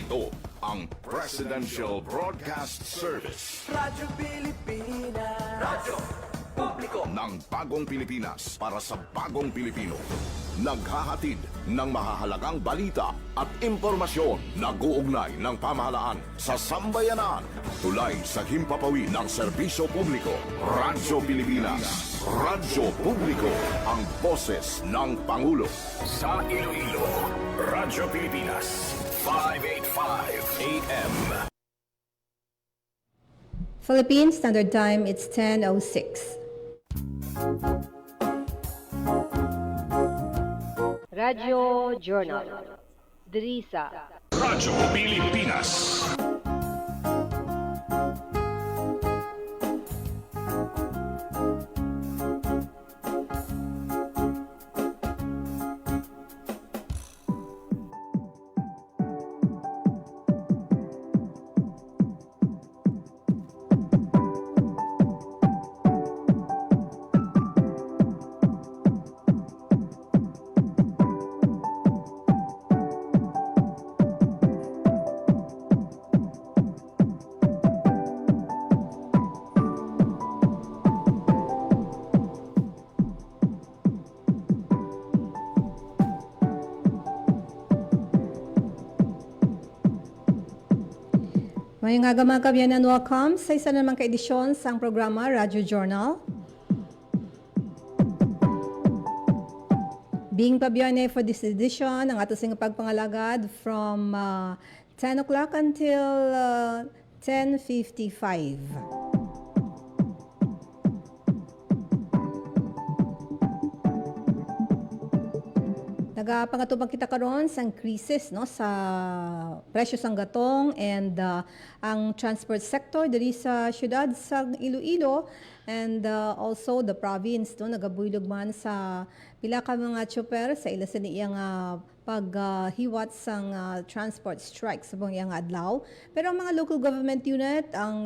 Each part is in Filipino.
Ito ang Presidential Broadcast Service Radyo Pilipinas. Radyo Publiko ng Bagong Pilipinas para sa Bagong Pilipino. Naghahatid ng mahahalagang balita at impormasyon na guugnay ng pamahalaan sa sambayanan. Tulay sa himpapawid ng serbisyo publiko. Radyo Pilipinas. Radyo Publiko. Ang boses ng Pangulo. Sa Iloilo, Radyo Pilipinas. 585 AM. Philippine Standard Time, it's 10:06. Radyo Journal. Drisa. Radyo Pilipinas. Ngayong aga mga kabyanan, welcome sa isa namang kaedisyon sa programa Radyo Journal. Being pabiyane for this edition, ang ato sing pagpangalagad from 10 o'clock until 10:55. Nagapangatubang kita karon sa krisis no sa presyo sang gatong and ang transport sector diri sa syudad sa Iloilo and also the province no nagabuylog man sa pila ka mga chopper sa ila sa iyang paghiwat sang transport strike sa buong iyang adlaw. Pero ang mga local government unit ang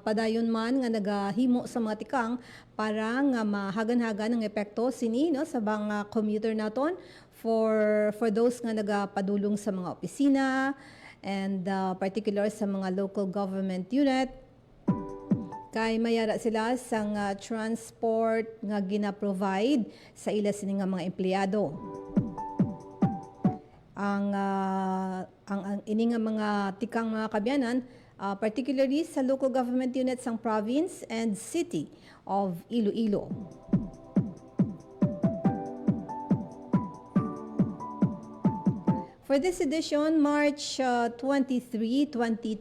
padayon man nga nagahimo sa mga tikang para nga mahagan-hagan ang epekto sini no sa mga commuter naton for those nga nagapadulong sa mga opisina and particular sa mga local government unit kay mayara sila sang transport nga gina-provide sa ila sini nga mga empleyado. Ang ini nga mga tikang mga kabyanan particularly sa local government units sang province and city of Iloilo. For this edition, March 23, 2024,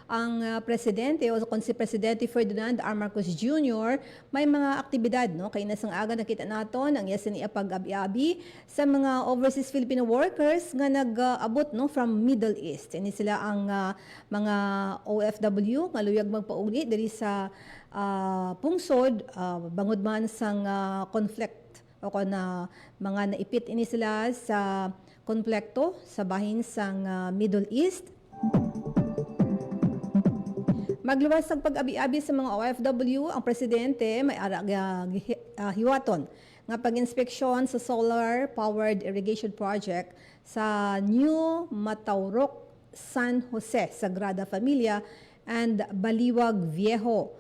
ang presidente o kung si Presidente Ferdinand R. Marcos Jr. may mga aktibidad no kay nasang aga nakita naton ang yasin niya pag-abi-abi sa mga overseas Filipino workers nga nag-abot no from Middle East. Ini sila ang mga OFW nga luyag magpauli diri sa pungsod bangod man sang conflict o na mga naipit ini sila sa konflikto sa bahin sang Middle East. Magluwas ang pag-abi-abi sa mga OFW, ang presidente may hiwaton nga pag-inspeksyon sa solar-powered irrigation project sa New Mataurok, San Jose, Sagrada Familia and Baliwag Viejo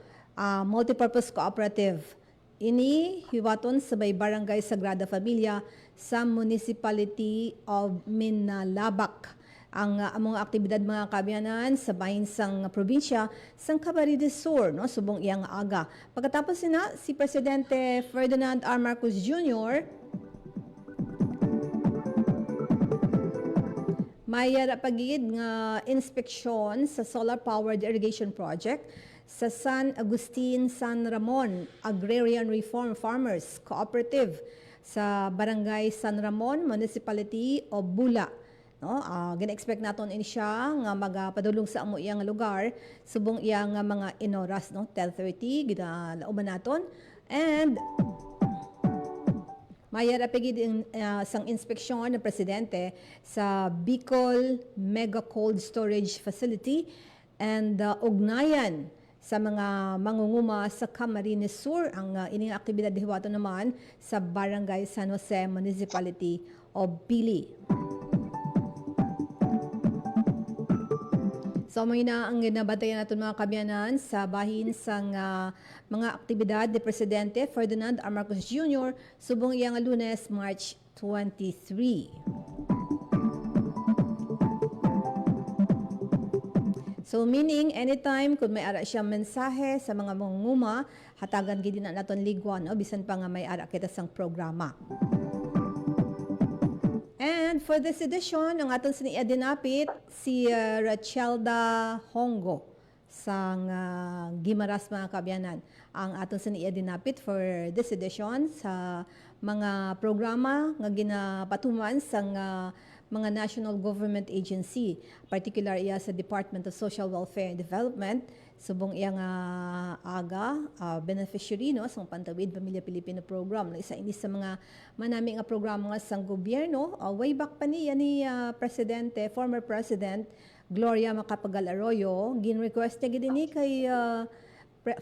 Multipurpose Cooperative. Ini hiwaton sa may barangay Sagrada Familia sa Municipality of Minalabak. Ang mga aktibidad mga kabyanan sa bahin sang probinsya sang Camarines Sur no subong iyang aga. Pagkatapos sina si Presidente Ferdinand R. Marcos Jr. may pagigid nga inspeksyon sa solar-powered irrigation project sa San Agustin San Ramon Agrarian Reform Farmers Cooperative sa Barangay San Ramon, Municipality of Bula. No, gina-expect naton ini siya nga magapadulong sa amo iyang lugar subong iyang mga inoras no 10:30 ginalauban naton and mayara pagid sang inspeksyon ng presidente sa Bicol Mega Cold Storage Facility and ugnayan sa mga mangunguma sa Camarines Sur. Ang ining aktibidad hiwato naman sa Barangay San Jose, Municipality of Pili. So may na ang ginabatayan natin mga kabyanan sa bahin sang mga aktibidad ni Presidente Ferdinand R. Marcos Jr. subong iyang Lunes, March 23. So meaning anytime kung may ara siyang mensahe sa mga mangunguma, hatagan gid na naton ligwan no bisan pa nga may ara kita sang programa. And for this edition, ang aton sini dinapit si Rachelda Hongo sang Gimaras mga kabyanan. Ang aton sini dinapit for this edition sa mga programa nga ginapatuman sang mga national government agency, particular iya sa Department of Social Welfare and Development, subong iya nga beneficiary no sang Pantawid Pamilya Pilipino program. Isa ini sa mga manami nga programa nga sang gobyerno, way back pa niya ni Presidente, former President Gloria Macapagal Arroyo, gin-request niya gid ni kay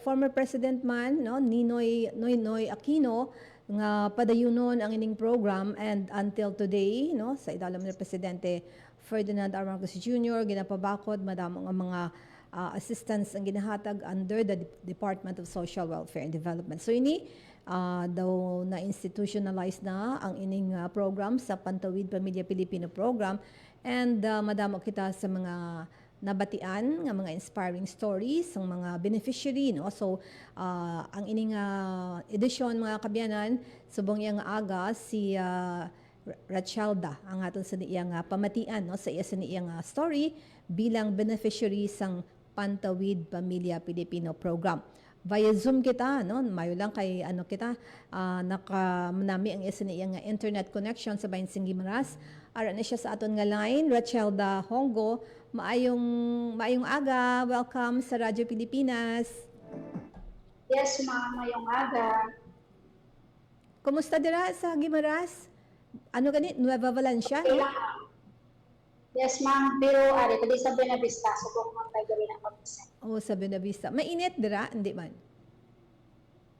former President man no Noynoy Aquino nga padayunon ang ining program, and until today no sa idalam ni Presidente Ferdinand R. Marcos Jr. ginapabakod madamo nga mga assistance ang ginahatag under the Department of Social Welfare and Development. So ini daw na institutionalize na ang ining program sa Pantawid Pamilya Pilipino program, and madamo kita sa mga nabatian nga mga inspiring stories ng mga beneficiary no. So ang ining edisyon mga kabyanan subong iya nga aga si Rachelda ang aton sa iya nga pamatian no sa iya sa iya nga story bilang beneficiary sang Pantawid Pamilya Pilipino program. Via Zoom kita no, mayo lang kay ano kita nakamanami ang iya sa iya nga internet connection sa bahin sing Gimaras. Ara na siya sa aton nga line, Rachelda Hongo. Maayong aga. Welcome sa Radyo Pilipinas. Yes, ma'am. Mayong aga. Kumusta dira sa Gimaras? Ano gani? Nueva Valencia? Okay lang, ma'am. Yes, ma'am. Pero ari tadi sa Buenavista, subok man tayo gawin ang pag-isa. Oh, sa Buenavista. Mainit dira? Hindi man?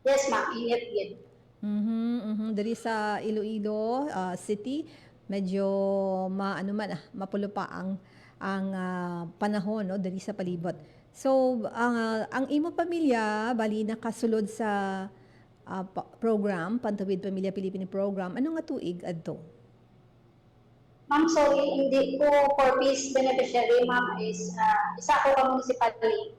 Yes, ma'am. Init yun. Diri sa Iloilo City, medyo mapulo pa ang panahon no diri sa palibot. So ang imo pamilya bali nakasulod sa program Pantawid Pamilya Pilipino program. Ano nga tuig adto? Ma'am, so hindi ko for-peace beneficiary, ma'am, is isa ko ka municipal link.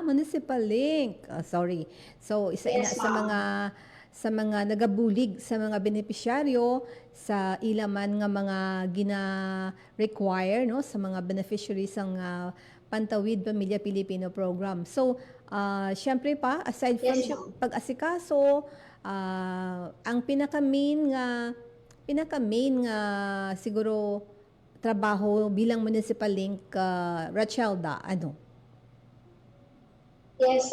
Municipal link. Sorry. So isa ina Yes, sa ma'am. sa mga nagabulig sa mga benepisyaryo sa ilaman nga mga gina-require no sa mga beneficiaries ng Pantawid Pamilya Pilipino program. So syempre pa aside from Yes, ma'am. pag-asikaso, ang pinaka-main nga siguro trabaho bilang municipal link, Rachelda, ano? Yes,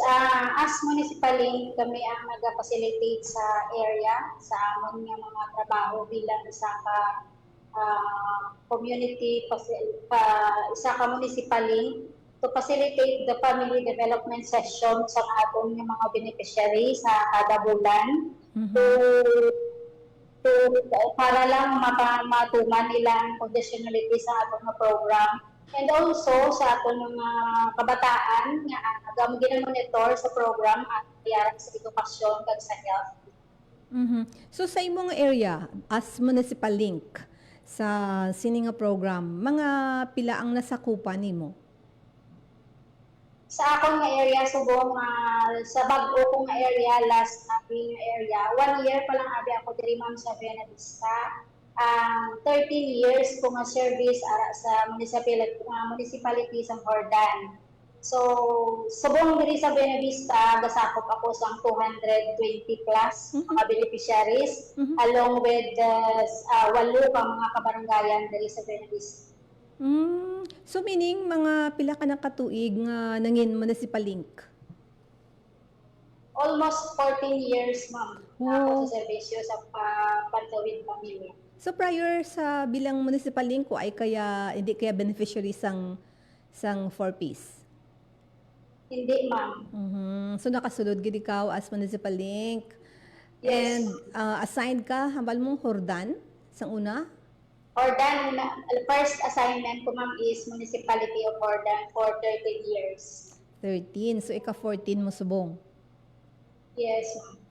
as municipal link, kami ang nag-facilitate sa area, sa amon nga mga trabaho bilang isa ka community, isa ka municipal link to facilitate the family development session sa atong nga mga beneficiary sa kada bulan. Para lang matuman nila ang conditionality sa atong nga program. And also sa atong mga kabataan nga agam gina-monitor sa program at diarang sa edukasyon kag sa health. So sa imong area as municipal link sa sini nga program, mga pila ang nasakupan nimo? Sa akong nga area subong sa bag-o kong nga area, last namin nga area, 1 year pa lang abi ako diri ma'am sa Buenavista. 13 years ko nga service ara sa municipality sa Hordan. So, subong diri sa Buenavista, gasakop ako sa 220 plus mga beneficiaries along with 8 ka mga kabarangayan diri sa Buenavista. So meaning mga pila ka na katuig nga nangin municipal link? Almost 14 years, ma'am, Wow. ako sa serbisyo sa Pantawid Pamilya. So prior sa bilang municipal link ko ay hindi kaya beneficiary sang 4Ps? Hindi, ma'am. So nakasulod gid ikaw as municipal link. Yes. And assigned ka hambal mong Hordan sang una? Ordan, first assignment ko ma'am is Municipality of Ordan for 13 years. 13. So, ika-14 mo subong. Yes, ma'am.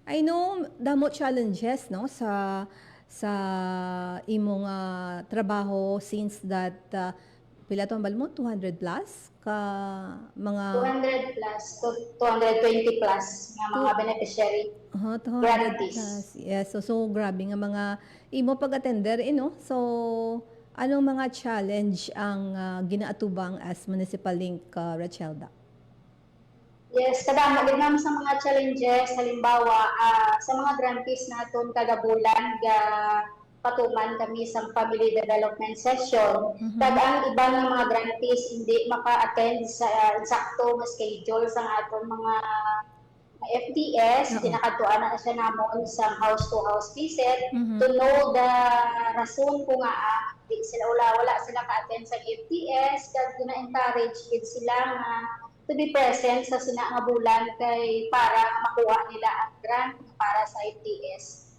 I know damo challenges no sa imong trabaho since that pila to ang bal mo 200 plus ka mga 200 plus to 220 plus nga mga beneficiary. 200 Grantees. plus. Yes, so grabe nga mga imo pag-attender no. So anong mga challenge ang ginaatubang as Municipal Link Rachelda? Yes, kadamo gid ma'am sa mga challenges, halimbawa sa mga grantees naton kada bulan ga patuman kami sa family development session. Kag ang iban ng mga grantees hindi maka-attend sa eksakto nga schedule sa aton mga FDS, tinakatuan na siya namon sa house-to-house visit to know the rason kung di sila wala sila ka-attend sa FDS, kag gina-encourage gid sila nga to be present sa sina nga bulan kay para makuha nila ang grant para sa FDS.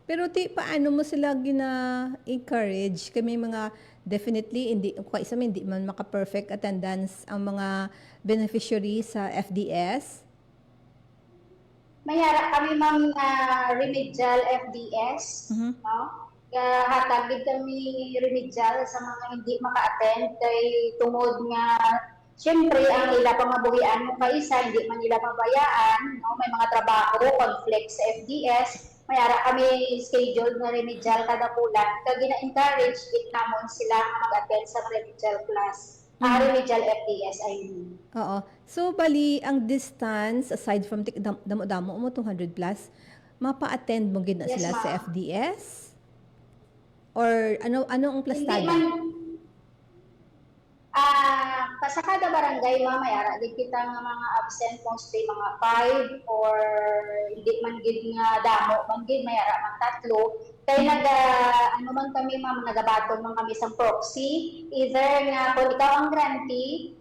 Pero paano mo sila gina-encourage? Kami mga definitely hindi isa man hindi man maka-perfect attendance ang mga beneficiary sa FDS. Mayara kami ma'am na remedial FDS, no? Hatag gid kami remedial sa mga hindi maka-attend kay tungod nga siyempre, ang ila pangabuhian mo kaisa, hindi man nila mabayaan, no? May mga trabaho, conflict sa FDS, mayara kami schedule na remedial kada bulan, kag gina-encourage it namon sila mag-attend sa remedial class. Remedial FDS, I mean. Oo. So, bali, ang distance, aside from damo-damo mo, 200 plus, mapa-attend mo gid na Yes, sila sa ma'am. FDS? Or ano ang Hindi plastado? man, sa kada barangay mamayara, di kita nga mga absent mostly mga 5 or hindi man gid nga damo, man gid mayara man 3. Kay ano man kami ma'am, nagabaton man kami sa proxy, either nga kung ikaw ang grantee,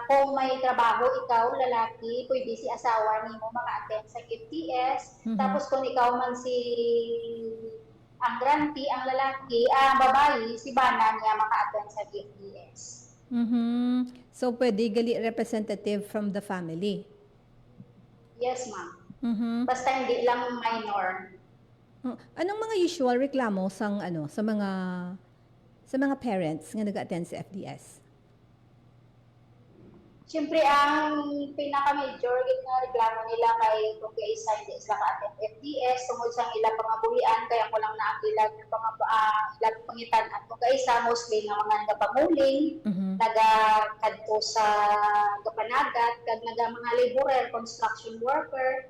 kung may trabaho ikaw, lalaki, pwede si asawa nimo maka-attend sa FTS. Tapos kung ikaw man si ang grantee, ang lalaki, ang babae, si bana niya maka-attend sa FTS. So, pwede gali representative from the family. Yes, ma'am. Basta hindi lang minor. Anong mga usual reklamo sa mga parents nga nag-attend sa FDS? Siyempre, ang pinaka-major na reklamo nila kay kung kay isa hindi sila ka-attend FDS, tungkol sa ilang pangabuhian, kaya ko lang naakilag ng ilang pangitan at kung kay isa, mostly nga mga nagapamuling, naga-kadto sa kapanagat, kag mga laborer, construction worker.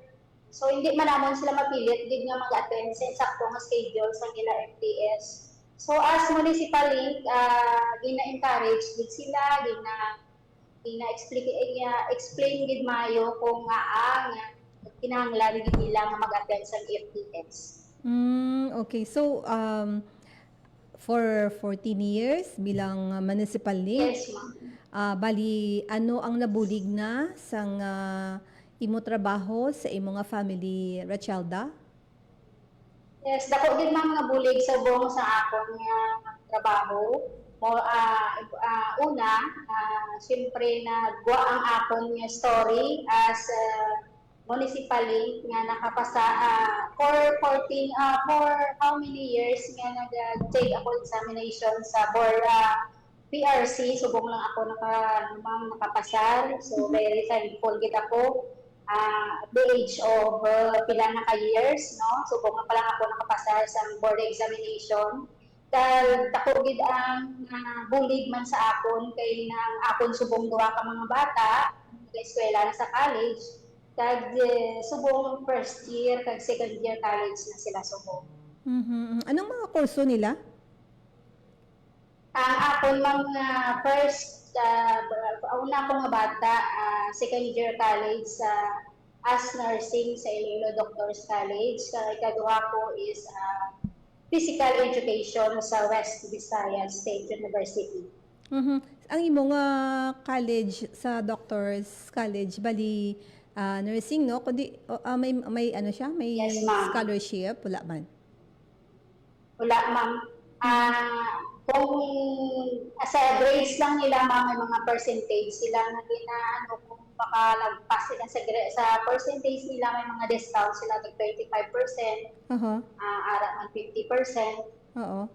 So, hindi man namon sila mapilit, hindi nga mag-attend sa eksakto nga schedule sa nila FDS. So, as municipal link, gina-encourage din sila, explain gid mayo kung nga kinahanglan gid nila nga mag-attend sa FDS. Okay. So, for 14 years bilang municipal link, Yes, ma'am. bali, ano ang nabulig na sang imo trabaho sa imo nga family, Rachelda? Yes, dako gid ma'am nga bulig sa buong sa akon nga trabaho. Una, siyempre nagwa ang akon nga story as municipal link nga nakapasa for how many years nga nag-take ako examination sa board PRC, subong lang ako nakapasar. So very thankful gid ako at the age of pila na ka years, no? Subong na pa lang ako nakapasar sa board examination. Dahil tako gid ang bulig man sa akon kay nang akon subong duha ka mga bata nag-eskwela na sa college, kag subong first year kag second year college na sila subong. Anong mga kurso nila? Ang akon mga first una ko nga bata second year college sa as nursing sa Iloilo Doctors College, kag ikaduha ko is physical education sa West Visayas State University. Ang imo nga college sa Doctors College, bali nursing, no? Kundi may ano siya, may Yes, ma'am. scholarship, wala man. Wala ma'am. Kung sa grades lang nila, ma'am, may mga percentage sila na ginaano, kung baka nag-pass sila sa percentage nila, may mga discount sila ng 25%, Aha. ara ng 50%. Oo.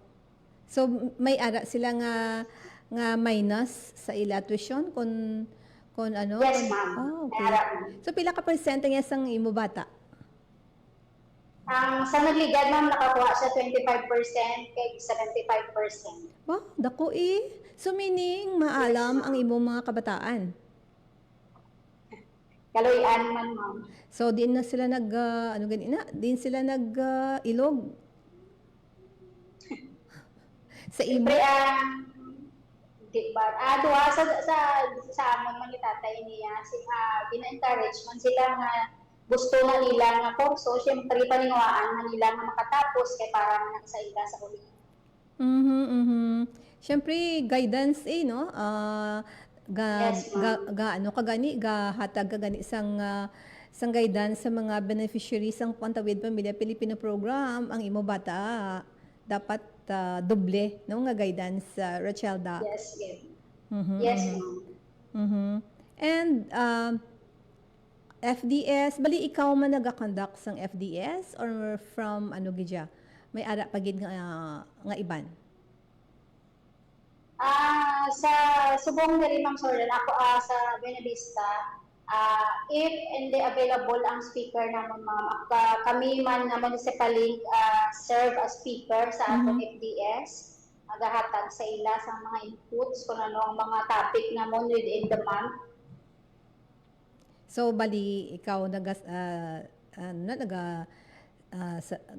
So may ara sila nga minus sa ila tuition kung ano? Yes, ma'am. Okay. May ara, ma'am. So pila ka percent nga sang imo bata? Sa nagligad, ma'am, nakakuha siya 25% kay 75%. Wow, dako eh. So meaning maalam ang imo mga kabataan. Kaloyan man, ma'am. So din na sila nag ano ganina, din sila nag ilog sa imo. Siyempre, di ba, duha sa amon man ni tatay niya, gina-encourage man sila nga gusto na nila nga kurso, siyempre paningawaan na nila nga makatapos kay para na sa ila sa uli. Mhm, mhm. Siyempre guidance no. Yes, ma'am. Ano kagani ga hatag kagani sang guidance sa mga beneficiaries sang Pantawid Pamilya Pilipino program ang imo bata dapat doble no nga guidance Rachelda. Yes, yes. Mhm, Yes, mhm. ma'am. Mhm. And FDS, bali ikaw man naga-conduct sang FDS or from ano gidya? May ara pagid nga iban. Sa subong diri, ma'am, sorry, ako sa Buenavista, if hindi available ang speaker naman, ma'am, kami man na municipally serve as speaker sa atong FDS, magahatag sa ila sa mga inputs kung ano ang mga topic namon within the month. So bali ikaw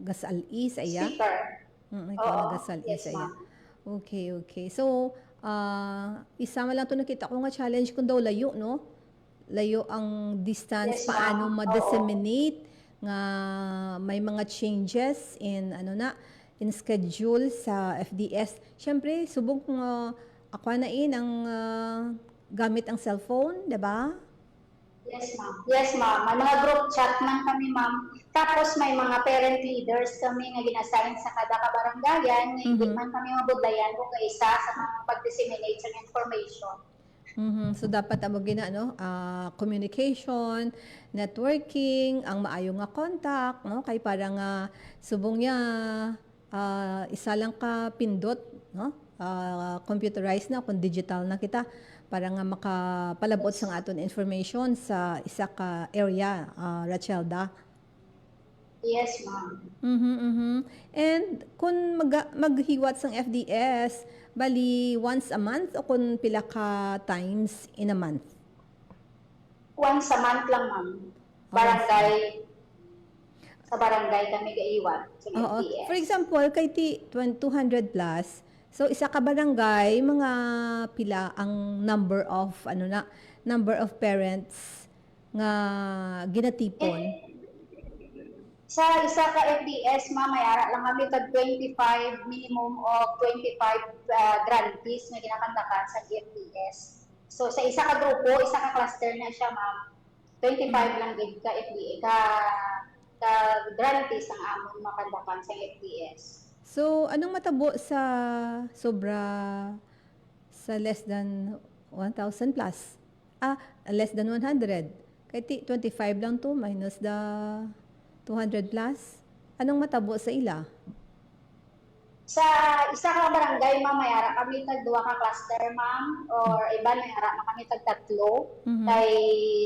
gasali sa iya? Speaker. Ikaw Oo, nagasali yes, sa iya. ma'am. Okay, okay. So isa man lang to nakita ko nga challenge kung daw layo, no? Layo ang distance, Yes, paano ma'am. ma-disseminate nga may mga changes in in schedule sa FDS. Siyempre, subok ako na ang gamit ang cellphone, 'di ba? Yes, ma'am. Yes, ma'am. May mga group chat man kami, ma'am. Tapos may mga parent leaders kami nga ginasign sa kada kabaranggayan. Nga hindi man kami mabudlayan kung isa sa mga pag-disseminate sa information. Mhm. So dapat amo communication, networking, ang maayo nga contact, no? Kay para nga subong niya isa lang ka pindot, no? Computerized na kung digital na kita para nga makapalabot sang aton information sa isa ka area, Rachelda. Yes, ma'am. Mhm, mhm. And kung maghiwat sang FDS, bali once a month o kung pila ka times in a month? Once a month lang, ma'am. Barangay. Sa barangay kami gaiwan sa Oo. FDS. For example, kay 200 plus, so isa ka barangay, mga pila ang number of number of parents nga ginatipon. Sa isa ka FDS, ma'am, may ara lang kami tag 25 minimum of 25 grantees na ginakandakan sa FDS. So sa isa ka grupo, isa ka cluster na siya, ma'am. 25 lang gid ka FDS ka grantees ang amon makandakan sa FDS. So, anong matabo sa less than 1,000 plus? Less than 100. Kaya 25 lang to minus the 200 plus. Anong matabo sa ila? Sa isa ka barangay, ma'am, may ara kami tag duha ka cluster, ma'am, or iba may ara kami tag tatlo. Kay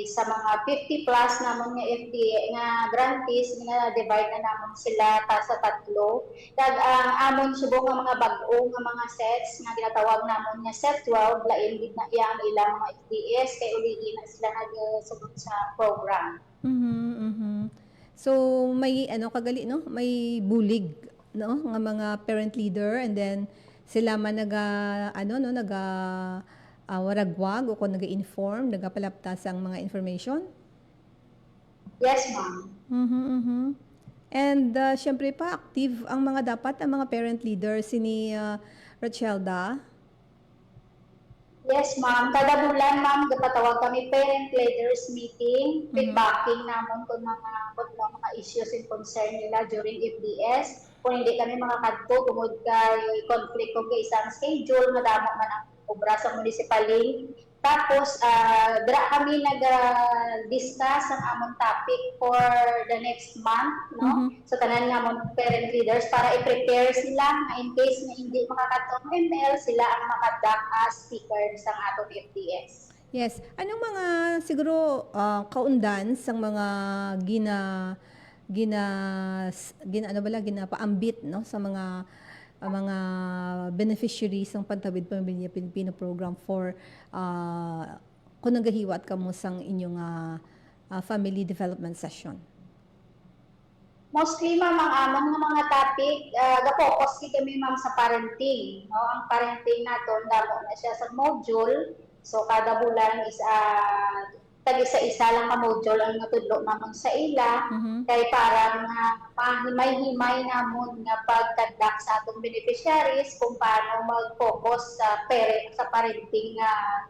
sa mga 50 plus namon nga FDA nga grantees nga divide na namon sila sa tatlo. Tag ang amon subong nga mga bag-o nga mga sets nga ginatawag namon nga set 12 lain gid na iyang ilang mga FDS kay ulihi na sila nagsugod sa program. So, may kagali, no? May bulig, no? Nga mga parent leader, and then sila man waragwag o kung naga-inform, nagapalaptas ang mga information. Yes, ma'am. And syempre pa, active ang mga parent leaders ni Rachelda. Yes, ma'am. Kada bulan, ma'am, gapatawag kami parent leaders meeting, feedbacking namon kung mga issues and concern nila during FDS. kung hindi kami makakadto tungod kay conflict kung kay isang schedule, madamo man ang obra sa municipality. Tapos, dra kami nag-discuss ang among topic for the next month, no? So, tanan nga among parent leaders para i-prepare sila na in case na hindi makakatong ML, sila ang makadak as speaker sa atong FDS. Yes. Anong mga siguro kaundan sa mga ginapaambit no sa mga beneficiaries ng Pantawid Pamilya Pilipino program for kung nagahiwat ka mo sang inyong family development session? Mostly, ma'am, ang among nga mga topic, ga-focus kami, ma'am, sa parenting. No? Ang parenting naton, damo na siya sa module. So, kada bulan is tag-isa-isa lang ka module ang natudlo naman sa ila. Kay parang mahimay-himay namon nga pagkandak sa atong beneficiaries kung paano mag-focus sa parenting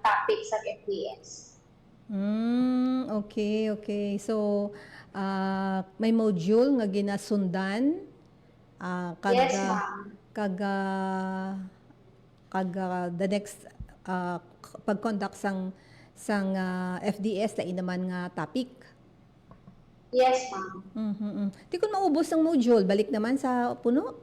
topic sa FDS. Okay. So, may module nga ginasundan Yes, ma'am. kaga the next pag-conduct sang FDS lain naman nga topic. Yes, ma'am. Di kung maubos ang module, balik naman sa puno?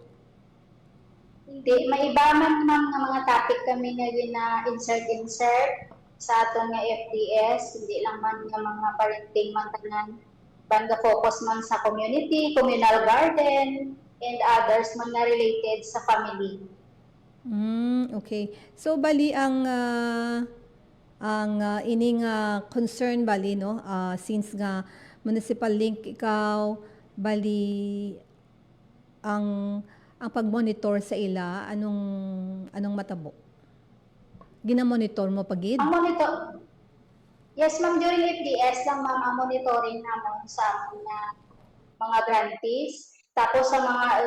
Hindi, may iba man, ma'am, nga mga topic kami nga gina-insert sa aton nga FDS, hindi lang man nga mga parenting man tanan, banda focus man sa community, communal garden, and others man na related sa family. Okay. So bali ang ining concern bali no since nga municipal link ikaw bali ang pag-monitor sa ila anong matabo? Gina-monitor mo pagid? Ang monitor, yes, ma'am, during FDS lang, ma'am, ang monitoring naman sa mga grantees. Tapos sa mga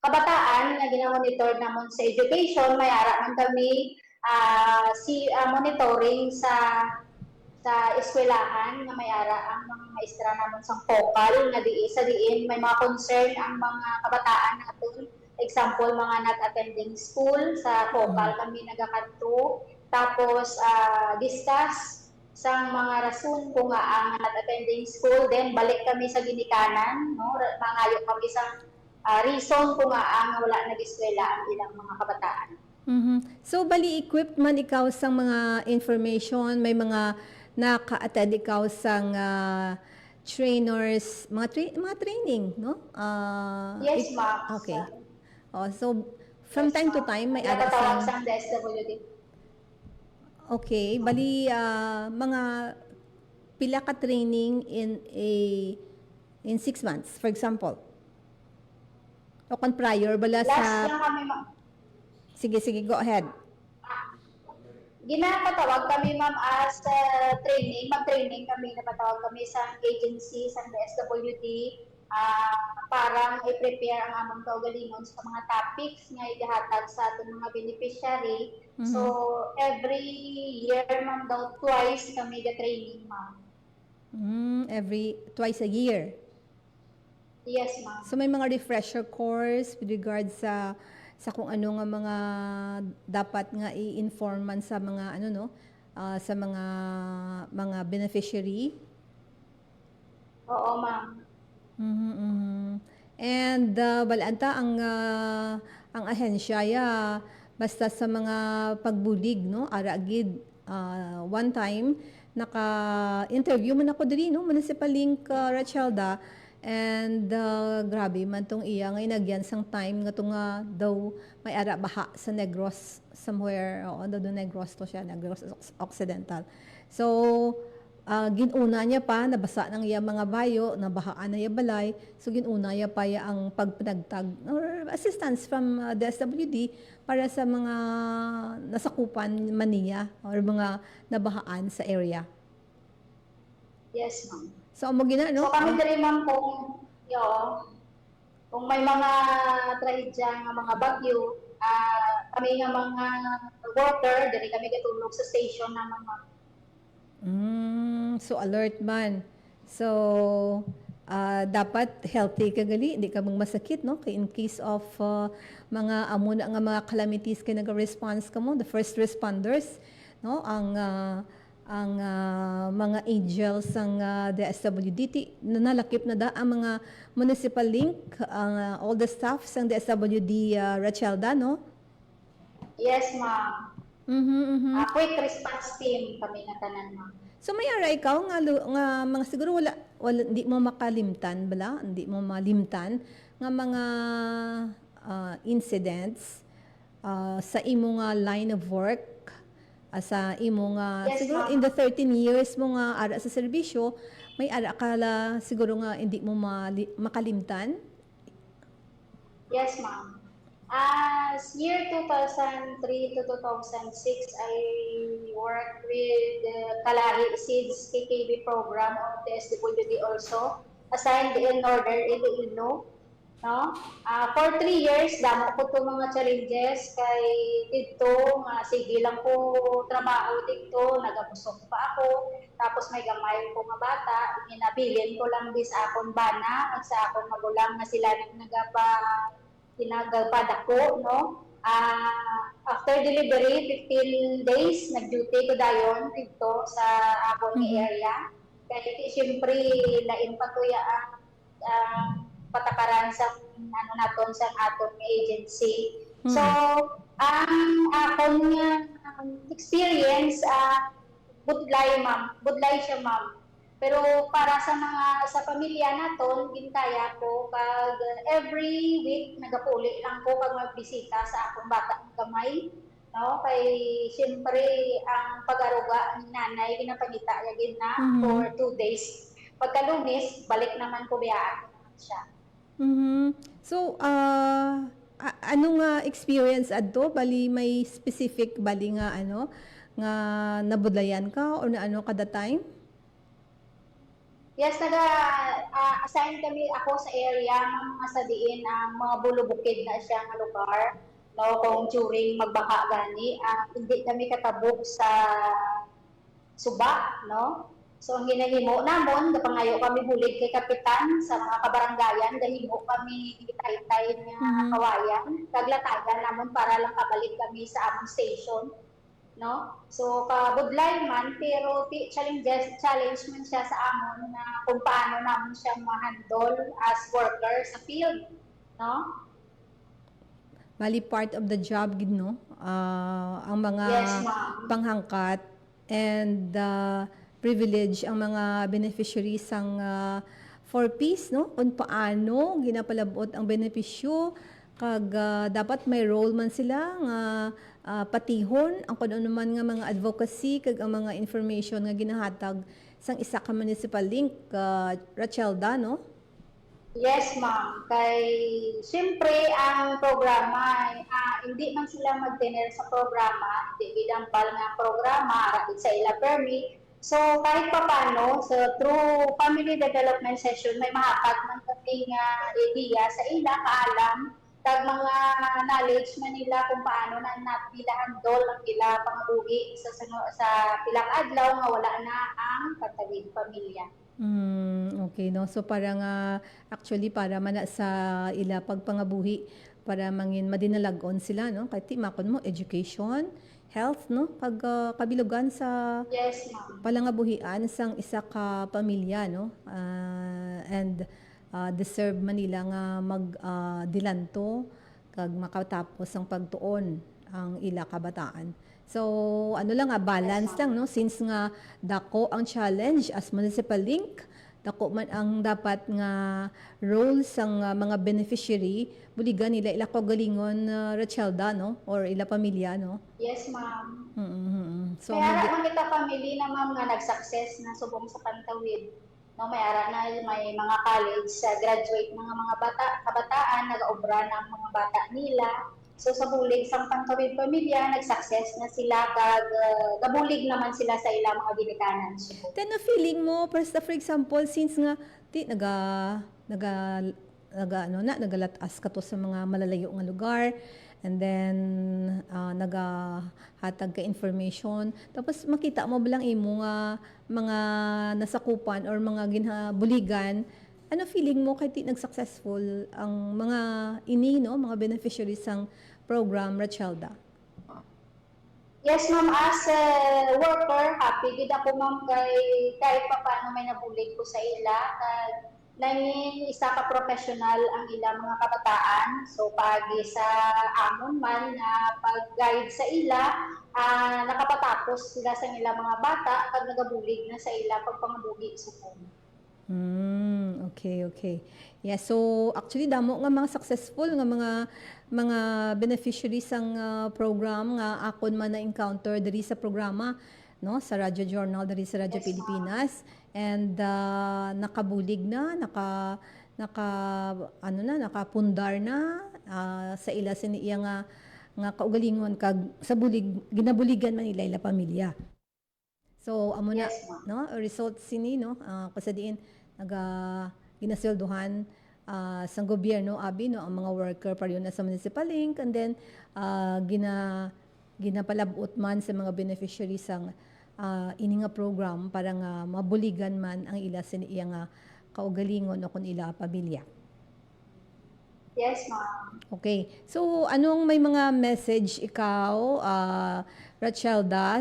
kabataan na ginamonitor naman sa education, may ara man kami monitoring sa eskwelahan na may ara ang mga maestra naman sa focal na diin may mga concern ang mga kabataan natin. Example, mga not attending school, sa focal kami nagakanto. Tapos, discuss sa mga rason kung ang not attending school, then balik kami sa ginikanan, no? Mangayo kami sa reason kung ang wala nag-eskwela ang ilang mga kabataan. So, bali equipped man ikaw sa mga information, may mga naka-attend ikaw sa trainers, mga training, no? Yes, ma'am. Okay. So, from time to time, may ara Nakatawag sa... sa DSWD. Okay, bali mga pila ka training in 6 months, for example. O kung prior bala Last sa... lang kami, ma'am. Sige, go ahead. Ginapatawag kami, ma'am, as training. Mag-training kami, napatawag kami sa agency, sa DSWD, parang i-prepare ang among kaugalingon sa mga topics nga igahatag sa ating mga beneficiary. So, every year, ma'am, daw twice kami ga-training, ma'am. Twice a year. Yes, ma'am. So may mga refresher course with regards sa kung ano nga mga dapat nga i-inform man sa mga sa mga beneficiary. Oo, ma'am. And balanta ang ahensya basta sa mga pagbulig no aragid one time naka-interview man ako diri no Municipal Link Rachelda. And grabe man tong iya nga inagyan sang time nga tunga daw may ara baha sa Negros somewhere do Negros to siya, Negros Occidental. So ginuna niya pa nabasa ng iya mga bayo, nabahaan na iya balay. So ginuna niya pa ya ang pagpanagtag or assistance from DSWD para sa mga nasakupan man niya or mga nabahaan sa area. Yes, ma'am. So amo gina no? So kami diri, ma'am, kung may mga trahedya nga mga bagyo, kami nga mga worker, diri kami gatulog sa station naman, ma'am. So alert man. So dapat healthy ka gali, hindi ka masakit, no? Kay in case of mga amuna nga mga calamities kay nag-response ka mo, the first responders, no? Ang mga angels ng DSWD nalakip na da ang mga municipal link, ang all the staffs ng DSWD Rachelda, no? Yes, ma'am. Quick response team kami na tanan, ma'am. So may ara ikaw nga mga siguro wala hindi mo makalimtan bala, hindi mo malimtan nga mga incidents sa imo nga line of work, sa imo nga Yes, siguro ma'am. in the 13 years mo nga ara sa serbisyo, may ara kala siguro nga hindi mo makalimtan. Yes, ma'am. As year 2003 to 2006, I worked with the Kalahi Seeds KKB program of the SWD also, assigned in Northern Iloilo. No? For 3 years, damo ko itong mga challenges kay dito, sige lang ko trabaho dito, nagabusok pa ako, tapos may gamay ko nga bata, inabilin ko lang dis akong bana, at sa akong magulang na sila tinagpadako, no? After delivery, 15 days, nag-duty ko dayon dito sa akong area. Kaya siyempre, lain pa ko ang patakaran sa naton sa atong agency. So, ang akong experience, budlay siya, ma'am. Pero para sa pamilya naton, gintaya ko kag every week nagapuli lang ko pag magbisita sa akong bata ng gamay, no? Kay siyempre ang pag-aruga ni nanay ginapangita yagin na for 2 days. Pagka Lunes, balik naman ko biyaan naman siya. So ano nga experience adto bali may specific bali nga ano nga nabudlayan ka or na ano kada time? Yes, assign kami ako sa area mga sa diin ang mga bulubukid na siya nga lugar. No, kung during magbaka gani, hindi kami katabok sa suba, no? So ang ginahimo namon, kapangayo kami bulig kay kapitan sa mga kabaranggayan, gahimo kami itay-tay nga kawayan, kaglatagan namon para lang kabalik kami sa among station. No? So, kabudlay man, pero challenge man siya sa amon na kung paano naman siya ma-handle as worker sa field. No? Bali part of the job gid no. Ang mga Yes, ma'am. panghangkat and privilege ang mga beneficiaries ang 4Ps no kung paano ginapalabot ang benepisyo kag dapat may role man sila nga patihon ang kuno naman nga mga advocacy kag ang mga information nga ginahatag sang isa ka municipal link, Rachelda, no? Yes, ma'am. Kay siyempre ang programa, hindi man sila mag-tenor sa programa, hindi gidampal nga programa, arat sa ila permit. So kahit pa paano, so through family development session, may mahatag man kaming idea sa ila, kaalam, tag mga knowledge man nila kung paano na nila handle ang ila pangabuhi sa pilang adlaw nga wala na ang katawid pamilya. Okay, no? So parang actually para man sa ila pagpangabuhi para mangin madinalagon sila, no? Kay timakon mo education, health, no? Pag kabilugan sa Yes, ma'am. palangabuhian sang isa ka pamilya, no? And deserve man nila nga magdilanto kag makatapos ang pagtuon ang ila kabataan. So ano lang balance lang no since nga dako ang challenge as municipal link, dako man ang dapat nga role sang mga beneficiary, buligan nila ila kagalingon Rachelda no or ila pamilya no. Yes, ma'am. So Kaya naman kita family na ma'am nga nag-success na subong sa pantawid. No, may ara na may mga college graduate mga kabataan nag-obra ng mga bata nila. So sa bulig sang pantawid pamilya nag-success na sila kag gabulig naman sila sa ilang mga ginikanan. then no feeling mo for example since nga ti nagalatas ka to sa mga malalayo nga lugar and then nagahatag ka information tapos makita mo bilang imo nga mga nasakupan or mga ginhabuligan Ano feeling mo kay ti nag-successful ang mga ini, no, mga beneficiaries ng program Rachelda? Yes, ma'am, as a worker, happy gid ako ma'am kay kahit pa paano may nabulig ko sa ila. Nanging isa ka professional ang ilang mga kabataan. So pagi sa amon man na pag-guide sa ila, nakapatapos sila sa ilang mga bata pag nagabulig na sa ila pagpangabuhi sa phone. Okay, okay. Yeah, so actually damo nga mga successful nga mga beneficiaries ang program nga akon man na-encounter diri sa programa, no, sa Radyo Journal diri sa Radyo Pilipinas, and nakabulig na, nakapundar na sa ila siniya nga kaugalingon kag sa bulig ginabuligan man nila ila pamilya. So amo na, Yes, ma'am. no, result sini, no, kasadiin ginasweldohan sa gobyerno abi, no, ang mga worker pareho na sa municipal link, and then ginapalabot man sa mga beneficiaries ang ini nga program para nga mabuligan man ang ila siniya nga kaugalingon o kun ila pamilya. Yes, ma'am. Okay. So, anong may mga message ikaw, Rachelda,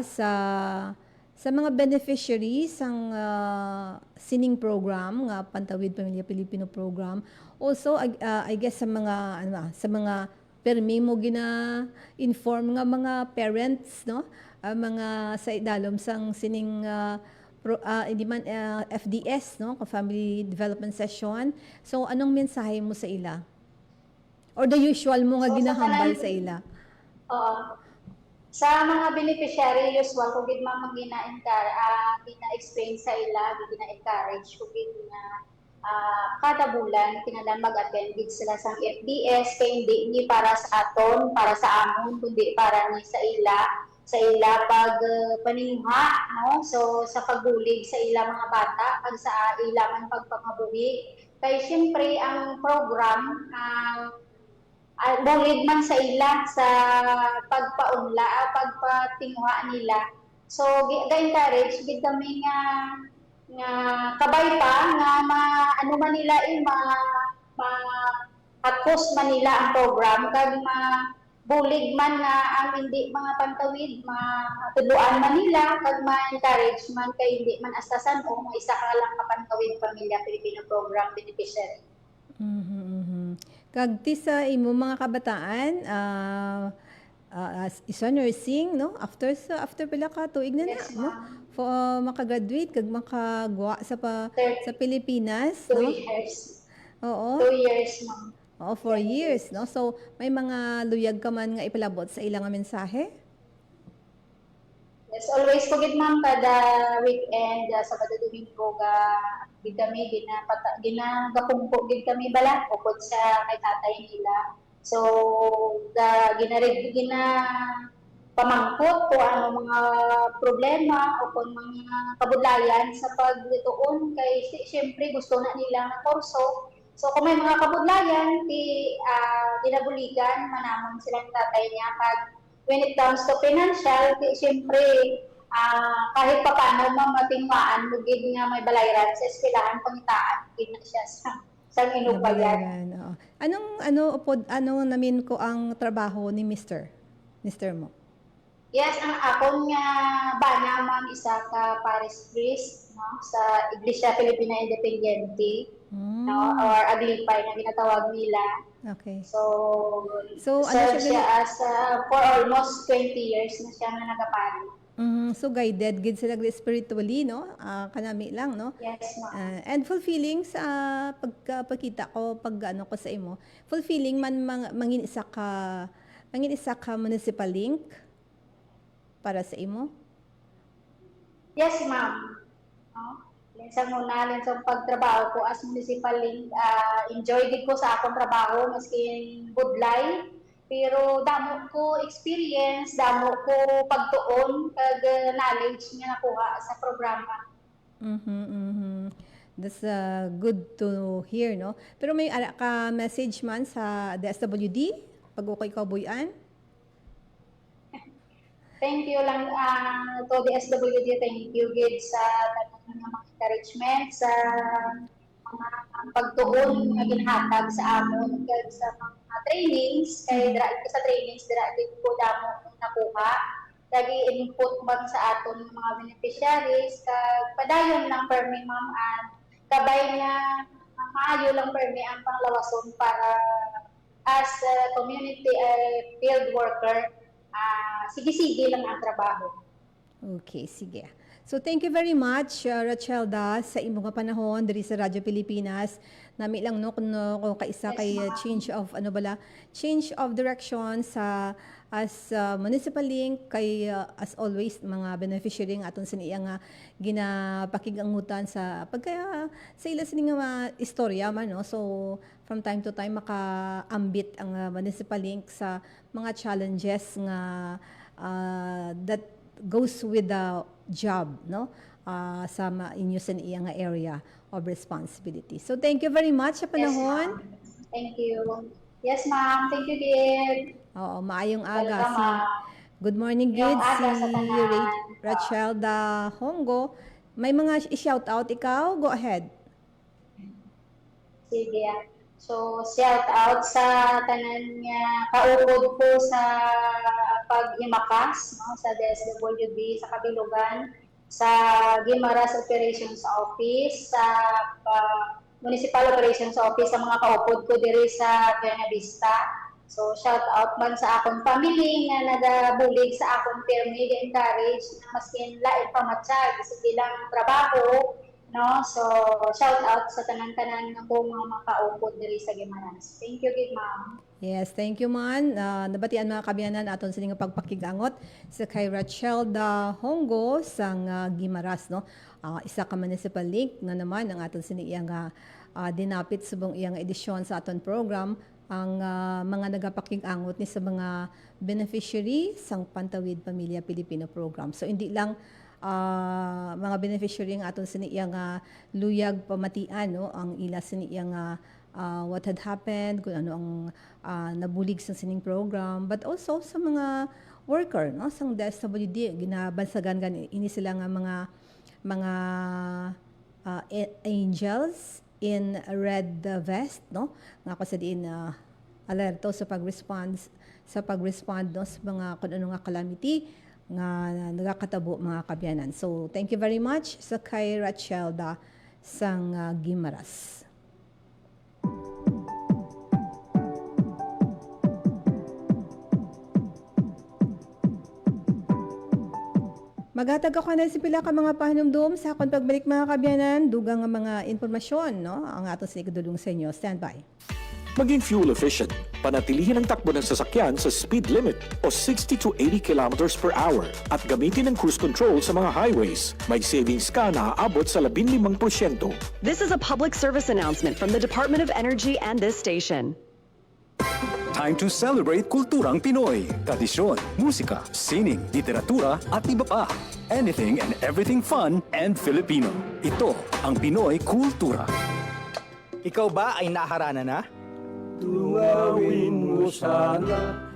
sa mga beneficiaries ng sining program, nga Pantawid Pamilya Pilipino program? Also, I guess sa mga permi mo gina-inform nga mga parents, no? Mga sa idalom sang sining hindi man FDS, no? Family Development Session. So, anong mensahe mo sa ila? Or the usual mo nga So, sa ginahambal tanan- sa ila? Sa mga beneficiary, usual ko gid ma'am gina-explain sa ila, gina-encourage ko gid na kada bulan kinahanglan mag-attend gid sila sa FDS kay hindi para sa aton, para sa amon, kundi para ni sa ila pag paninguha, no? So sa pagbulig sa ila mga bata, pag sa ila man pagpangabuhi. Kay siyempre ang program bulig man sa ila sa pagpatinguha nila. So ga-encourage gid kami nga kabay pa nga ano man nila hakos man nila ang program kag bulig man nga ang hindi mga pantawid matuluan man nila kag ma-encourage man kay hindi man astasan o isa ka lang kapantawid pamilya Pilipino program beneficiary. Kag ti sa imo mga kabataan, isa nursing, no? After pila ka tuig na Yes, no? ma'am. For makagraduate kag makagwa sa Pilipinas, 2 no? years. Oo. 2 years, ma'am. Oo, 4 years, no? So may mga luyag ka man nga ipalabot sa ilang nga mensahe? Yes, always ko gid ma'am kada weekend, Sabado Domingo gid kami ginagapungko gid kami bala ukod sa kay tatay nila. So gina pamangkot ko ano mga problema o kung mga kabudlayan sa pagtuon kay siyempre gusto na nila na kurso. So kung may mga kabudlayan ginabuligan manamon sila ng tatay niya pag when it comes to financial, siyempre, kahit pa paano mamatingwaan, lugid nga may balayran sa eskwelahan, pangitaan, hindi na siya sa inubayan. Nabayaran, oo. Ano namin ko ang trabaho ni Mr. mo? Yes, ang akon nga bana, ma'am, isa ka parish priest, no, sa Iglesia Filipina Independiente, no, or Aglipay na ginatawag nila. Okay. So ano siya as for almost 20 years na siya na nagapari. So guided gid sila spiritually, no? Kanami lang, no? Yes, ma'am. And fulfilling sa pagkita ko pag ano ko sa imo. Fulfilling man mangin isa ka municipal link para sa imo. Yes, ma'am. No? Linsang pagtrabaho ko as municipal link, enjoy din ko sa akong trabaho maski budlay. Pero damo ko experience, damo ko pagtuon, kag knowledge nga nakuha sa programa. That's good to hear, no? Pero may ara ka message man sa DSWD pag okay kaubuyan? Thank you lang to the SWD, thank you gid sa tanong nga mga encouragement sa mga pagtuon nga ginhatag sa amon kag sa mga trainings kay sa trainings dira gid ko damo nakuha lagi input man sa aton mga beneficiaries kag padayon lang permi ma'am at kabay nga maayo lang permi ang panglawason para as a community field worker sige-sige lang ang trabaho. Okay, sige. So thank you very much, Rachelda, sa imong nga panahon diri sa Radyo Pilipinas. Nami lang no kung kaisa kay change of direction sa as municipal link kay as always mga beneficiary nga aton siniya nga ginapakigangutan sa pagka sa ila sini nga istorya man no. So from time to time makaambit ang municipal link sa mga challenges nga that goes with the job no sa inyo sa iya nga area of responsibility. So thank you very much sa panahon. Yes, thank you. Yes, ma'am. Thank you, dear. Oo, maayong aga. Welcome, ma'am. Good morning, Maayong Gid. aga Si sa tanan. Rachelda Hongo. May mga i-shout out ikaw? Go ahead. Sige. So, shout out sa tanan nga kaupod ko sa paghimakas no, sa DSWD sa Kabilugan, sa Guimaras Operations Office, sa Municipal Operations Office, sa mga kaupod ko diri sa Buena Vista. So, shout out man sa akong family nga nagabulig sa akong pirmi, encourage na maskin lain pamatsyag, sige lang trabaho, no? So, shout out sa tanan-tanan ng mga makaupod diri sa Guimaras. Thank you, good ma'am. Yes, thank you man. Nabatian mga kabiyanan aton sa nga pagpakigangot sa kay Rachelda Hongo sang Guimaras no. Isa ka municipal link na naman ang aton siniya nga dinapit subong iyang edisyon sa aton program ang mga nagapakigangot ni sa mga beneficiary sang Pantawid Pamilya Pilipino program. So hindi lang mga beneficiary nga aton siniya nga luyag pamatian no ang ila siniya nga what had happened, kung ano ang nabulig sa sining program, but also sa mga worker, no, sa DSWD, ginabansagan ini sila nga mga angels in red vest, no, nga kasi diin alerto sa pag-respond no sa mga kung ano nga calamity nga nagakatabo mga kabyanan. So thank you very much sa kay Rachelda sang Guimaras. Magatag ako na si pila ka mga pahinumdum sa akong pagbalik mga kabyanan, dugang nga mga informasyon, no? Ang ato sa ikadulong sa inyo. Stand by. Maging fuel efficient. Panatilihin ang takbo ng sasakyan sa speed limit o 60 to 80 kilometers per hour at gamitin ang cruise control sa mga highways. May savings ka na aabot sa 15%. This is a public service announcement from the Department of Energy and this station. Time to celebrate kulturang Pinoy. Tradisyon, musika, sining, literatura at iba pa. Anything and everything fun and Filipino. Ito ang Pinoy Kultura. Ikaw ba ay naharana na? Tunawin mo sana.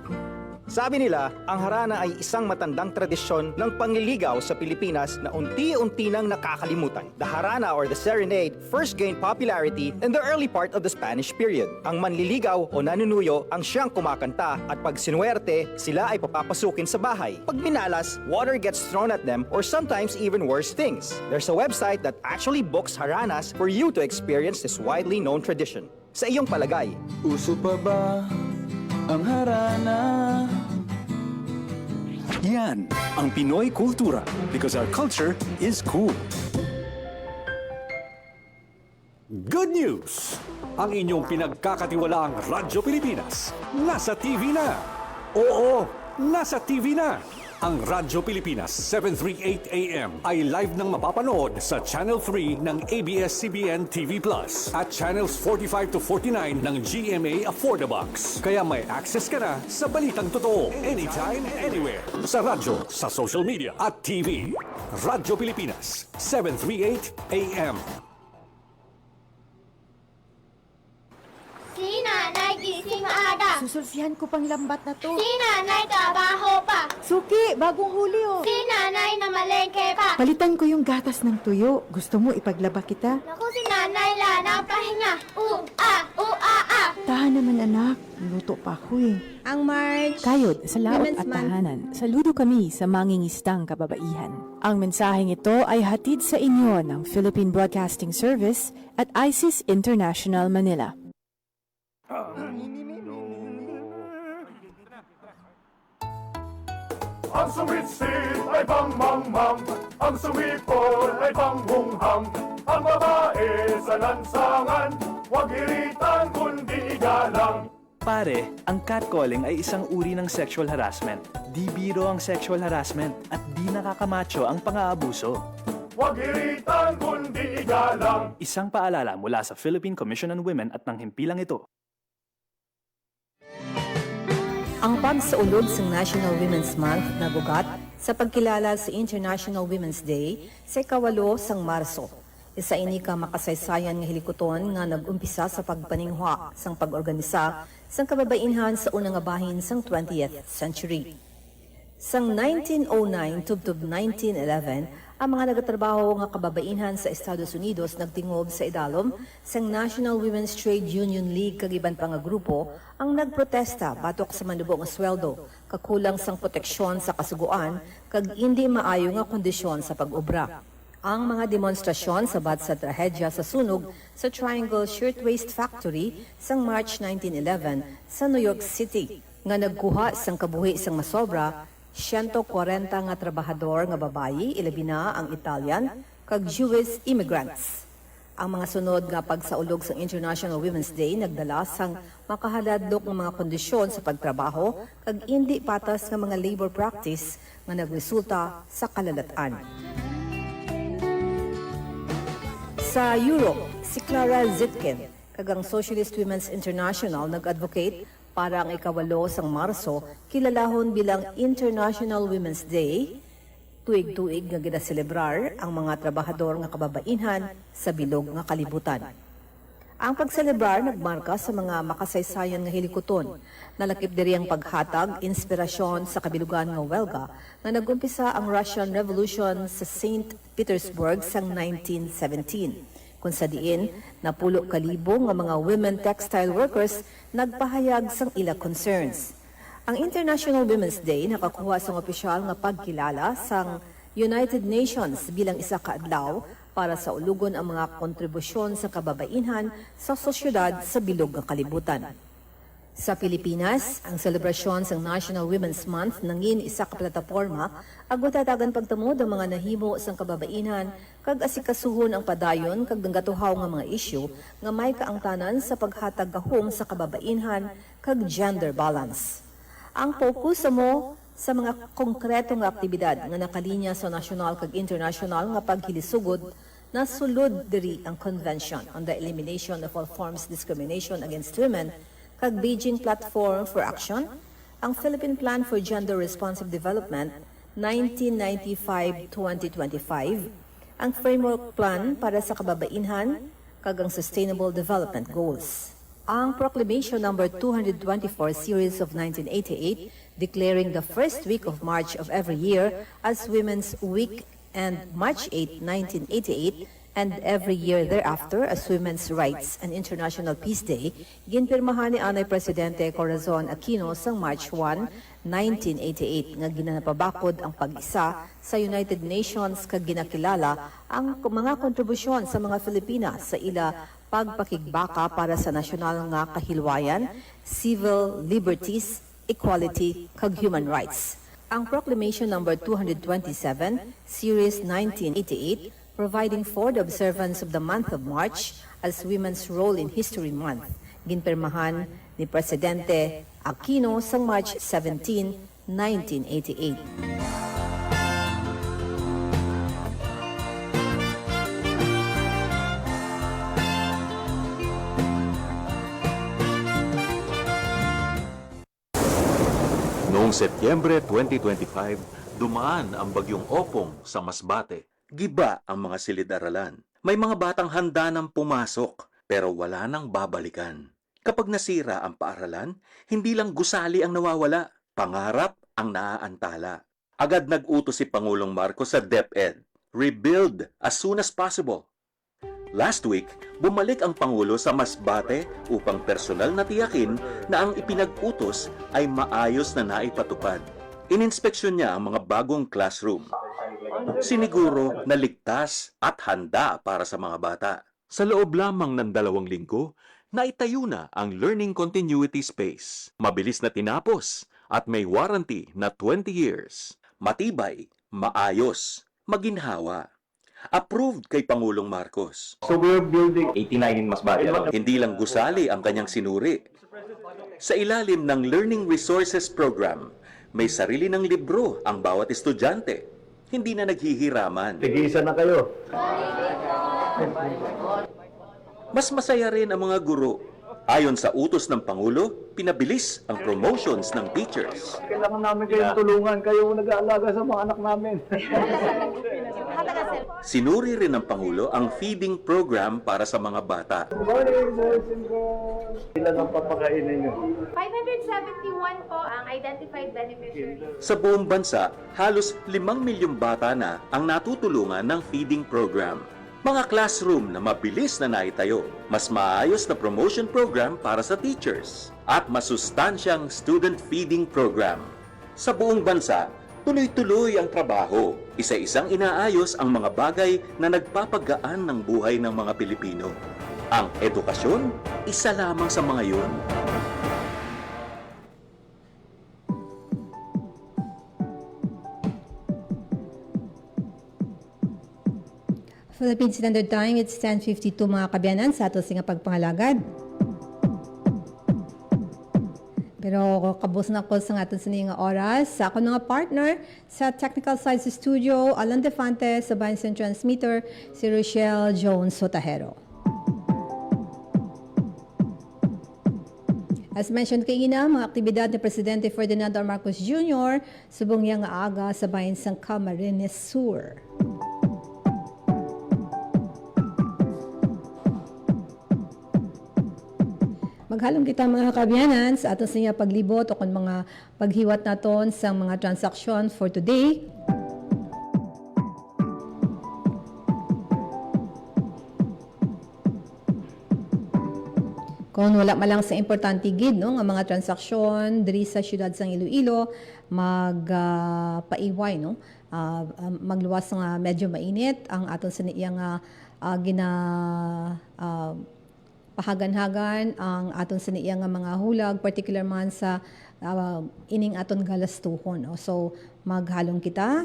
Sabi nila, ang harana ay isang matandang tradisyon ng panliligaw sa Pilipinas na unti-unti nang nakakalimutan. The harana or the serenade first gained popularity in the early part of the Spanish period. Ang manliligaw o nanunuyo ang siyang kumakanta at pag sinuwerte, sila ay papapasukin sa bahay. Pag minalas, water gets thrown at them or sometimes even worse things. There's a website that actually books haranas for you to experience this widely known tradition. Sa iyong palagay, Uso pa ba ang harana? Yan ang Pinoy Kultura because our culture is cool. Good news! Ang inyong pinagkakatiwalaang Radyo Pilipinas nasa TV na! Oo, nasa TV na! Ang Radyo Pilipinas 738 AM ay live nang mapapanood sa Channel 3 ng ABS-CBN TV Plus at Channels 45 to 49 ng GMA Affordabox. Kaya may access ka na sa balitang totoo anytime, anywhere. Sa radyo, sa social media at TV. Radyo Pilipinas 738 AM. Si nanay gising maaga. Susulsihan ko pang lambat na to. Si nanay trabaho pa. Suki, bagong huli oh. Si nanay na malengke pa. Palitan ko yung gatas ng tuyo. Gusto mo ipaglaba kita? Naku, si nanay lalo ng pahinga. U-a. Tahan naman anak, luto pa ako eh. Ang March Kayod sa laot Women's at Month. tahanan, saludo kami sa mangingistang kababaihan. Ang mensaheng ito ay hatid sa inyo ng Philippine Broadcasting Service at ISIS International Manila. Ang sumitsit ay pangmangmang, ang sumipol ay panghunghang, ang babae sa lansangan, huwag iritan kundi igalang. Pare, ang catcalling ay isang uri ng sexual harassment. Di biro ang sexual harassment at di nakakamacho ang pang-aabuso. Huwag iritan kundi igalang. Isang paalala mula sa Philippine Commission on Women at ng himpilang ito. Ang pagsaulog sa National Women's Month nagugat sa pagkilala sa International Women's Day sa 8 sang Marso. Isa ini ka makasaysayan nga hilikoton nga nag-umpisa sa pagpaningwa sang pag-organisa sang kababainhan sa unang nga bahin sang 20th century. Sang 1909 tubtob 1911, ang mga nagatrabaho nga kababainhan sa Estados Unidos nagtingob sa idalom sang National Women's Trade Union League kag iban pa nga grupo ang nagprotesta batok sa manubo nga sweldo, kakulang sang proteksyon sa kasuguan kag hindi maayo nga kondisyon sa pag-obra. Ang mga demonstrasyon sabat sa trahedya sa sunog sa Triangle Shirtwaist Factory sang March 1911 sa New York City nga nagkuha sang kabuhi sang masobra 140 nga trabahador nga babayi, ilabi na ang Italian, kag Jewish immigrants. Ang mga sunod nga pagsaulog sa International Women's Day nagdala sang makahaladlok ng mga kondisyon sa pagtrabaho kag hindi patas nga mga labor practice nga nagresulta sa kalalatan. Sa Europe, si Clara Zetkin, kag ang Socialist Women's International nag-advocate para ang 8 sang Marso kilalahon bilang International Women's Day, tuig-tuig nga ginaselebrar ang mga trabahador nga kababainhan sa bilog nga kalibutan. Ang pagselebrar nagmarka sa mga makasaysayan nga hilikoton, nalakip diri ang paghatag, inspirasyon sa kabilugan nga welga nga nagumpisa ang Russian Revolution sa St. Petersburg sang 1917. Kung sa diin, napulo kalibo nga mga women textile workers nagpahayag sang ila concerns. Ang International Women's Day nakakuha sang opisyal nga pagkilala sang United Nations bilang isa ka adlaw para sa ulugon ang mga kontribusyon sa kababainhan sa sosyedad sa bilog nga kalibutan. Sa Pilipinas, ang selebrasyon sa National Women's Month nangin isa ka plataporma agwatatagan pagtamod ang mga nahimo sang kababainan kag asikasuhon ang padayon kag gatuhaw nga mga isyu nga may kaangtanan sa paghatag gahom sa kababainhan kag gender balance. Ang focus mo sa mga konkreto nga aktibidad nga nakalinya sa nasyonal kag international nga paghilisugod na sulod diri ang Convention on the Elimination of All Forms of Discrimination Against Women kag Beijing Platform for Action, ang Philippine Plan for Gender Responsive Development 1995-2025, ang Framework Plan para sa Kababainhan kag ang Sustainable Development Goals. Ang Proclamation number 224 series of 1988 declaring the first week of March of every year as Women's Week and March 8, 1988 and every year thereafter as Women's Rights and International Peace Day, ginpirmahan ni Anay Presidente Corazon Aquino sang March 1, 1988 nga ginanapabakod ang pag-isa sa United Nations kag ginakilala ang mga kontribusyon sa mga Filipinas sa ila pagpakigbaka para sa nasyonal nga kahilwayan, civil liberties, equality kag human rights. Ang Proclamation number 227, Series 1988, providing for the observance of the month of March as Women's Role in History Month, ginpirmahan ni Presidente Aquino sa March 17, 1988. Noong Setyembre 2025, dumaan ang bagyong Opong sa Masbate. Giba ang mga silid-aralan. May mga batang handa nang pumasok, pero wala nang babalikan. Kapag nasira ang paaralan, hindi lang gusali ang nawawala, pangarap ang naaantala. Agad nag-utos si Pangulong Marcos sa DepEd, rebuild as soon as possible. Last week, bumalik ang Pangulo sa Masbate upang personal na tiyakin na ang ipinag-utos ay maayos na naipatupad. Ininspeksyon niya ang mga bagong classroom. Siniguro na ligtas at handa para sa mga bata. Sa loob lamang ng 2 linggo, naitayo na ang Learning Continuity Space. Mabilis na tinapos at may warranty na 20 years. Matibay, maayos, maginhawa. Approved kay Pangulong Marcos. So we're building 89 in Masbate. Hindi lang gusali ang kanyang sinuri. Sa ilalim ng Learning Resources Program, may sarili ng libro ang bawat estudyante. Hindi na naghihiraman. Tig-isa na kayo. Mas masaya rin ang mga guro. Ayon sa utos ng Pangulo, pinabilis ang promotions ng teachers. Kailangan namin kayong tulungan. Kayo nag-aalaga sa mga anak namin. Sinuri rin ng Pangulo ang feeding program para sa mga bata. Ilan ang papakainin nyo? 571 po ang identified beneficiaries. Sa buong bansa, halos 5 milyong bata na ang natutulungan ng feeding program. Mga classroom na mabilis na naitayo, mas maayos na promotion program para sa teachers, at masustansyang student feeding program. Sa buong bansa, tuloy-tuloy ang trabaho. Isa-isang inaayos ang mga bagay na nagpapagaan ng buhay ng mga Pilipino. Ang edukasyon, isa lamang sa mga yun. Philippine Standard Time, it's 10:52 mga kabiyanan sa ato nga pagpangalagad. Pero kabos na ko sa aton nga oras. Sa ako nga partner sa technical side sa studio, Alan Defante, sa Vincent Transmitter, si Rochelle Jones Sotahero. As mentioned kaina, mga aktibidad ni Presidente Ferdinand R. Marcos Jr. subong nga aga sa bayan sang Camarines Sur. Maghalong kita mga kabiyanan sa aton sa paglibot o kung mga paghiwat naton sa mga transaksyon for today. Kung wala malang sa importante gid no nga mga transaksyon diri sa siyudad sang Iloilo paiway no magluwas nga medyo mainit ang aton sa iyang pahagan-hagan ang aton sa iyang mga hulag, particular man sa ining aton galastuhon. No? So, maghalong kita.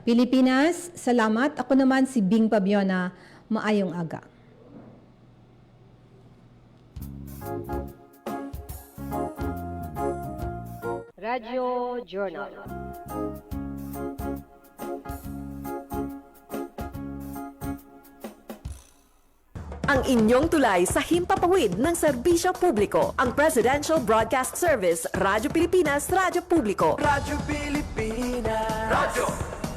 Pilipinas, salamat. Ako naman si Bing Pabiona. Maayong aga. Radyo Journal. Ang inyong tulay sa himpapawid ng serbisyo publiko. Ang Presidential Broadcast Service, Radyo Pilipinas, Radyo Publiko. Radyo Pilipinas. Radyo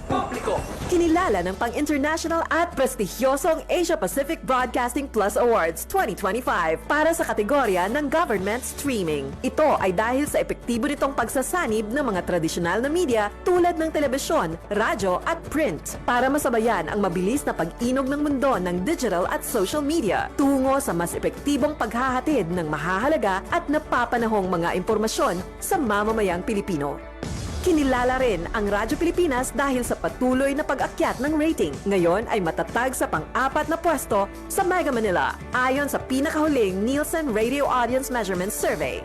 Publiko. Kinilala ng pang-international at prestigyosong Asia-Pacific Broadcasting Plus Awards 2025 para sa kategorya ng Government Streaming. Ito ay dahil sa epektibo nitong pagsasanib ng mga tradisyonal na media tulad ng telebisyon, radyo at print para masabayan ang mabilis na pag-inog ng mundo ng digital at social media tungo sa mas epektibong paghahatid ng mahahalaga at napapanahong mga impormasyon sa mamamayang Pilipino. Kinilala rin ang Radyo Pilipinas dahil sa patuloy na pag-akyat ng rating. Ngayon ay matatag sa pang-4 na pwesto sa Mega Manila ayon sa pinakahuling Nielsen Radio Audience Measurement Survey.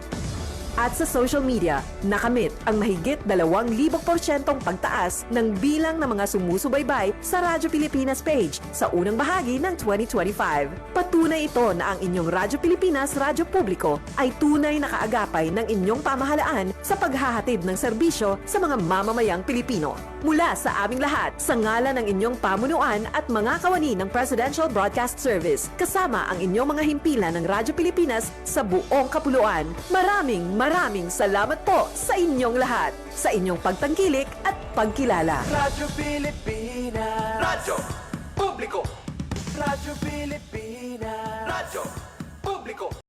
At sa social media, nakamit ang mahigit 2,000% pagtaas ng bilang ng mga sumusubaybay sa Radyo Pilipinas page sa unang bahagi ng 2025. Patunay ito na ang inyong Radyo Pilipinas Radyo Publiko ay tunay na kaagapay ng inyong pamahalaan sa paghahatid ng serbisyo sa mga mamamayang Pilipino. Mula sa aming lahat, sa ngalan ng inyong pamunuan at mga kawani ng Presidential Broadcast Service, kasama ang inyong mga himpilan ng Radyo Pilipinas sa buong kapuluan. Maraming salamat po sa inyong lahat, sa inyong pagtangkilik at pagkilala. Radyo Pilipinas. Radyo Publiko. Radyo Pilipinas. Radyo Publiko.